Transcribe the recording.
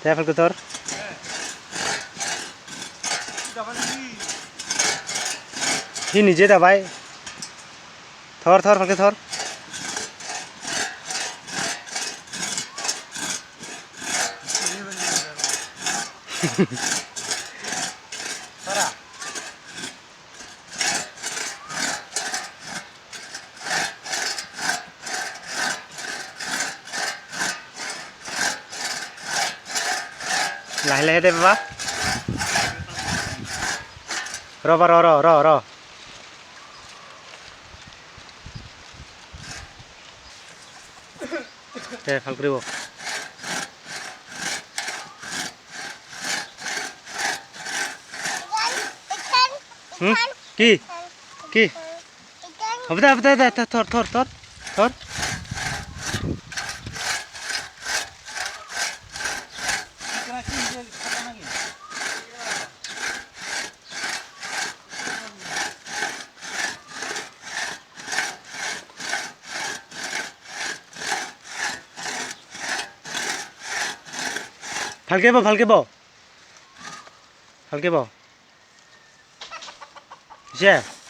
দে ভালকৈ ধৰ সি নিজে দাবাই ধৰ ধৰ ভালকৈ ধৰ লাহে লাহে দে বাবা ৰ'বা ৰ দে ভাল কৰিব কি কি হ'ব দে ধৰ ধৰ ধৰ ধৰ ভালকৈ বহ ভালকৈ বহ হৈছে